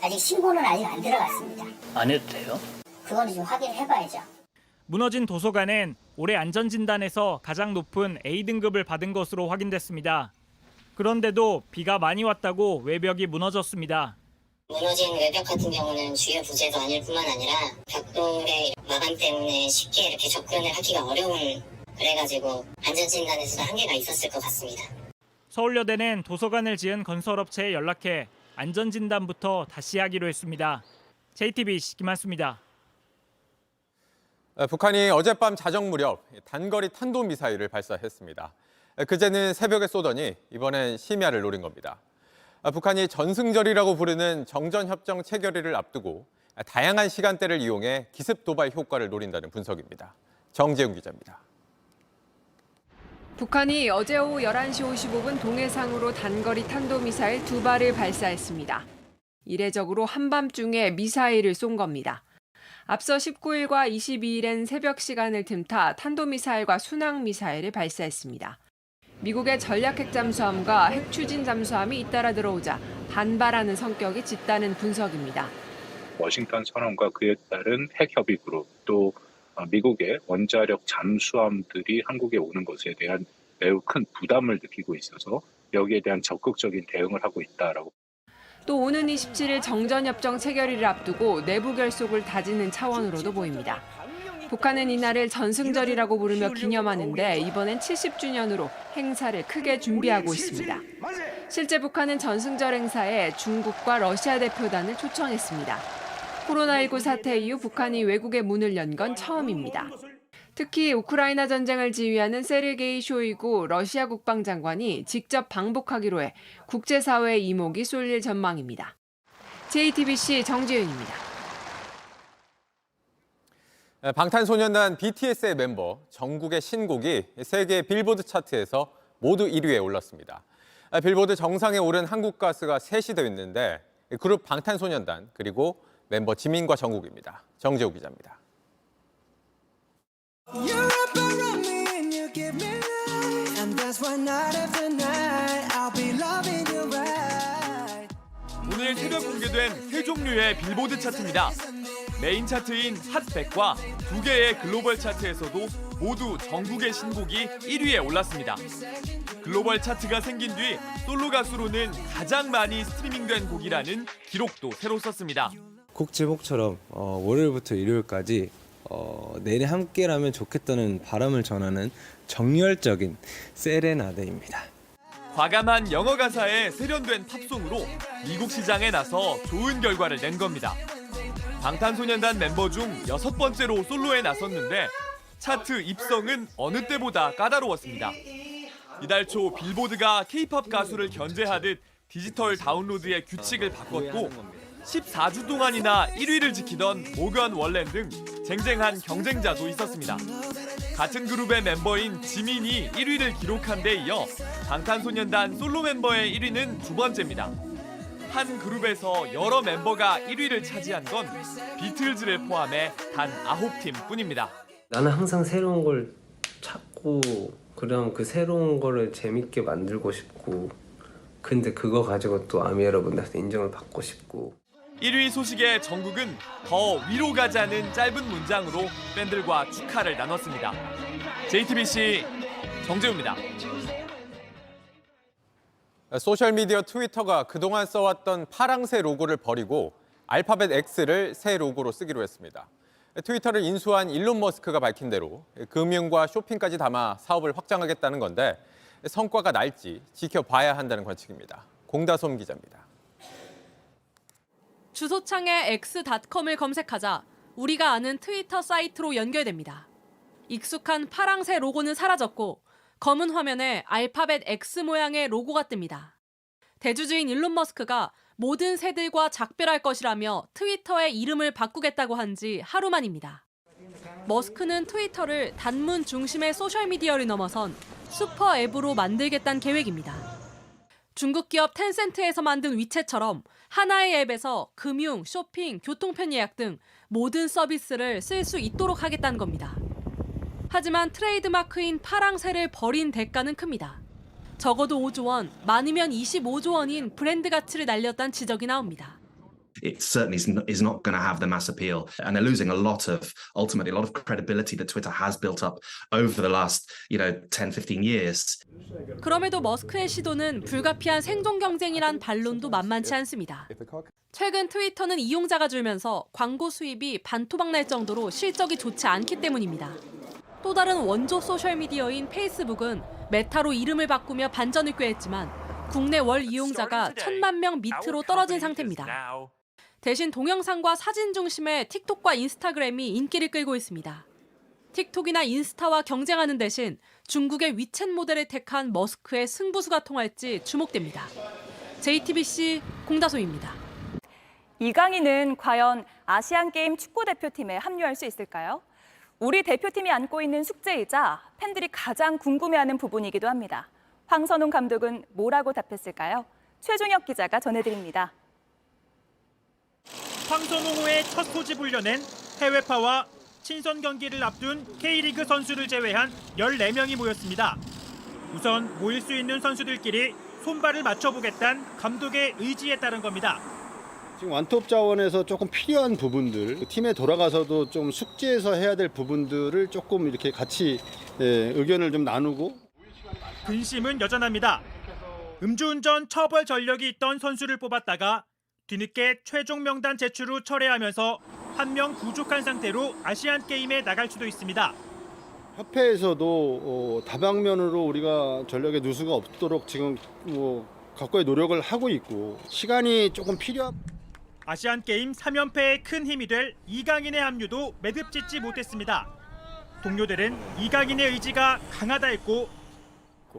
아직 신고는 아직 안 들어갔습니다. 안 해도 돼요? 그거는 좀 확인을 해봐야죠. 무너진 도서관은 올해 안전진단에서 가장 높은 A등급을 받은 것으로 확인됐습니다. 그런데도 비가 많이 왔다고 외벽이 무너졌습니다. 무너진 외벽 같은 경우는 주요 부재도 아닐 뿐만 아니라 벽돌의 마감 때문에 쉽게 이렇게 접근을 하기가 어려운, 그래가지고 안전진단에서도 한계가 있었을 것 같습니다. 서울여대는 도서관을 지은 건설업체에 연락해 안전진단부터 다시 하기로 했습니다. JTBC 김한수입니다. 북한이 어젯밤 자정 무렵 단거리 탄도미사일을 발사했습니다. 그제는 새벽에 쏘더니 이번엔 심야를 노린 겁니다. 북한이 전승절이라고 부르는 정전협정 체결일을 앞두고 다양한 시간대를 이용해 기습 도발 효과를 노린다는 분석입니다. 정재훈 기자입니다. 북한이 어제 오후 11시 55분 동해상으로 단거리 탄도미사일 2발을 발사했습니다. 이례적으로 한밤중에 미사일을 쏜 겁니다. 앞서 19일과 22일엔 새벽 시간을 틈타 탄도미사일과 순항미사일을 발사했습니다. 미국의 전략핵 잠수함과 핵 추진 잠수함이 잇따라 들어오자 반발하는 성격이 짙다는 분석입니다. 워싱턴 선언과 그에 따른 핵협의 그룹, 또 미국의 원자력 잠수함들이 한국에 오는 것에 대한 매우 큰 부담을 느끼고 있어서 여기에 대한 적극적인 대응을 하고 있다라고. 또 오는 27일 정전협정 체결일을 앞두고 내부 결속을 다지는 차원으로도 보입니다. 북한은 이날을 전승절이라고 부르며 기념하는데 이번엔 70주년으로 행사를 크게 준비하고 있습니다. 실제 북한은 전승절 행사에 중국과 러시아 대표단을 초청했습니다. 코로나19 사태 이후 북한이 외국의 문을 연 건 처음입니다. 특히 우크라이나 전쟁을 지휘하는 세르게이 쇼이구 러시아 국방장관이 직접 방북하기로 해 국제사회의 이목이 쏠릴 전망입니다. JTBC 정지윤입니다. 방탄소년단 BTS의 멤버 정국의 신곡이 세계 빌보드 차트에서 모두 1위에 올랐습니다. 빌보드 정상에 오른 한국 가수가 셋이 되어 있는데 그룹 방탄소년단 그리고 멤버 지민과 정국입니다. 정재호 기자입니다. 오늘 새벽 공개된 세 종류의 빌보드 차트입니다. 메인 차트인 핫100과 두 개의 글로벌 차트에서도 모두 정국의 신곡이 1위에 올랐습니다. 글로벌 차트가 생긴 뒤 솔로 가수로는 가장 많이 스트리밍된 곡이라는 기록도 새로 썼습니다. 곡 제목처럼 월요일부터 일요일까지 내내 함께라면 좋겠다는 바람을 전하는 정열적인 세레나데입니다. 과감한 영어 가사에 세련된 팝송으로 미국 시장에 나서 좋은 결과를 낸 겁니다. 방탄소년단 멤버 중 6번째로 솔로에 나섰는데 차트 입성은 어느 때보다 까다로웠습니다. 이달 초 빌보드가 K-팝 가수를 견제하듯 디지털 다운로드의 규칙을 바꿨고 14주 동안이나 1위를 지키던 모건 월렌 등 쟁쟁한 경쟁자도 있었습니다. 같은 그룹의 멤버인 지민이 1위를 기록한 데 이어 방탄소년단 솔로 멤버의 1위는 두 번째입니다. 한 그룹에서 여러 멤버가 1위를 차지한 건 비틀즈를 포함해 단 9팀 뿐입니다. 나는 항상 새로운 걸 찾고 그럼 그 새로운 거를 재밌게 만들고 싶고 근데 그거 가지고 또 아미 여러분들한테 인정을 받고 싶고 1위 소식에 정국은 더 위로 가자는 짧은 문장으로 팬들과 축하를 나눴습니다. JTBC 정재우입니다. 소셜미디어 트위터가 그동안 써왔던 파랑새 로고를 버리고 알파벳 X를 새 로고로 쓰기로 했습니다. 트위터를 인수한 일론 머스크가 밝힌 대로 금융과 쇼핑까지 담아 사업을 확장하겠다는 건데 성과가 날지 지켜봐야 한다는 관측입니다. 공다솜 기자입니다. 주소창에 x.com을 검색하자 우리가 아는 트위터 사이트로 연결됩니다. 익숙한 파랑새 로고는 사라졌고 검은 화면에 알파벳 X 모양의 로고가 뜹니다. 대주주인 일론 머스크가 모든 새들과 작별할 것이라며 트위터의 이름을 바꾸겠다고 한 지 하루 만입니다. 머스크는 트위터를 단문 중심의 소셜미디어를 넘어선 슈퍼 앱으로 만들겠다는 계획입니다. 중국 기업 텐센트에서 만든 위챗처럼 하나의 앱에서 금융, 쇼핑, 교통편 예약 등 모든 서비스를 쓸 수 있도록 하겠다는 겁니다. 하지만 트레이드마크인 파랑새를 버린 대가는 큽니다. 적어도 5조 원, 많으면 25조 원인 브랜드 가치를 날렸다는 지적이 나옵니다. It certainly is not going to have the mass appeal, and they're losing ultimately a lot of credibility that Twitter has built up over the last, 10, 15 years. 그럼에도 머스크의 시도는 불가피한 생존 경쟁이란 반론도 만만치 않습니다. 최근 트위터는 이용자가 줄면서 광고 수입이 반토막 날 정도로 실적이 좋지 않기 때문입니다. 또 다른 원조 소셜미디어인 페이스북은 메타로 이름을 바꾸며 반전을 꾀했지만 국내 월 이용자가 1,000만 명 밑으로 떨어진 상태입니다. 대신 동영상과 사진 중심의 틱톡과 인스타그램이 인기를 끌고 있습니다. 틱톡이나 인스타와 경쟁하는 대신 중국의 위챗 모델을 택한 머스크의 승부수가 통할지 주목됩니다. JTBC 공다솜입니다. 이강인은 과연 아시안게임 축구대표팀에 합류할 수 있을까요? 우리 대표팀이 안고 있는 숙제이자 팬들이 가장 궁금해하는 부분이기도 합니다. 황선홍 감독은 뭐라고 답했을까요? 최종혁 기자가 전해드립니다. 황선홍호의 첫 소집을 려낸 해외파와 친선 경기를 앞둔 K리그 선수를 제외한 14명이 모였습니다. 우선 모일 수 있는 선수들끼리 손발을 맞춰보겠다는 감독의 의지에 따른 겁니다. 지금 완톱 자원에서 조금 필요한 부분들, 팀에 돌아가서도 좀 숙지해서 해야 될 부분들을 조금 이렇게 같이 의견을 좀 나누고. 근심은 여전합니다. 음주운전 처벌 전력이 있던 선수를 뽑았다가 뒤늦게 최종 명단 제출 후 철회하면서 한 명 부족한 상태로 아시안게임에 나갈 수도 있습니다. 협회에서도 다방면으로 우리가 전력의 누수가 없도록 지금 각고의 노력을 하고 있고 시간이 조금 필요한. 아시안게임 3연패에 큰 힘이 될 이강인의 합류도 매듭짓지 못했습니다. 동료들은 이강인의 의지가 강하다 했고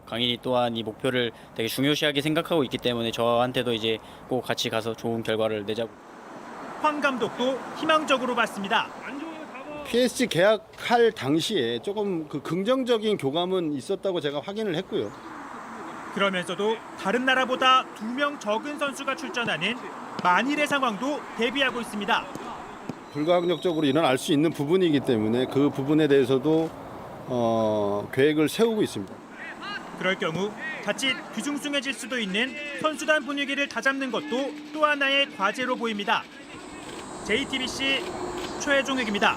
강인이 또한 이 목표를 되게 중요시하게 생각하고 있기 때문에 저한테도 이제 꼭 같이 가서 좋은 결과를 내자고. 황 감독도 희망적으로 봤습니다. PSG 계약할 당시에 조금 긍정적인 교감은 있었다고 제가 확인을 했고요. 그러면서도 다른 나라보다 2명 적은 선수가 출전하는 만일의 상황도 대비하고 있습니다. 불가항력적으로 일어날 수 있는 부분이기 때문에 그 부분에 대해서도 계획을 세우고 있습니다. 그럴 경우 자칫 뒤숭숭해질 수도 있는 선수단 분위기를 다잡는 것도 또 하나의 과제로 보입니다. JTBC 최종혁입니다.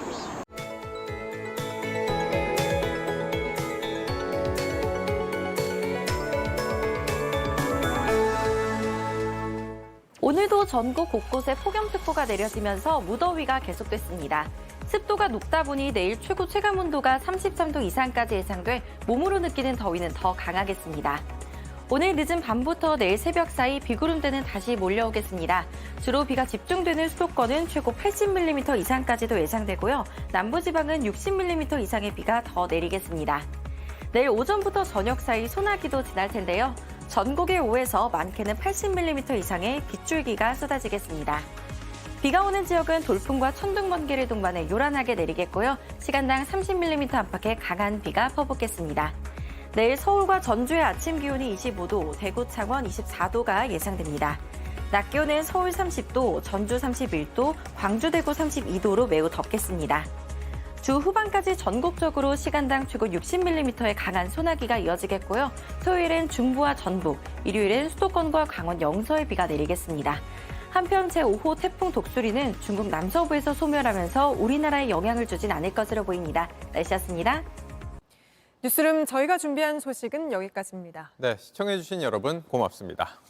오늘도 전국 곳곳에 폭염특보가 내려지면서 무더위가 계속됐습니다. 습도가 높다 보니 내일 최고 체감온도가 33도 이상까지 예상돼 몸으로 느끼는 더위는 더 강하겠습니다. 오늘 늦은 밤부터 내일 새벽 사이 비구름대는 다시 몰려오겠습니다. 주로 비가 집중되는 수도권은 최고 80mm 이상까지도 예상되고요. 남부지방은 60mm 이상의 비가 더 내리겠습니다. 내일 오전부터 저녁 사이 소나기도 지날 텐데요. 전국의 5에서 많게는 80mm 이상의 빗줄기가 쏟아지겠습니다. 비가 오는 지역은 돌풍과 천둥, 번개를 동반해 요란하게 내리겠고요. 시간당 30mm 안팎의 강한 비가 퍼붓겠습니다. 내일 서울과 전주의 아침 기온이 25도, 대구, 창원 24도가 예상됩니다. 낮 기온은 서울 30도, 전주 31도, 광주, 대구 32도로 매우 덥겠습니다. 주 후반까지 전국적으로 시간당 최고 60mm의 강한 소나기가 이어지겠고요. 토요일엔 중부와 전북, 일요일엔 수도권과 강원 영서에 비가 내리겠습니다. 한편 제5호 태풍 독수리는 중국 남서부에서 소멸하면서 우리나라에 영향을 주진 않을 것으로 보입니다. 날씨였습니다. 뉴스룸 저희가 준비한 소식은 여기까지입니다. 네, 시청해주신 여러분 고맙습니다.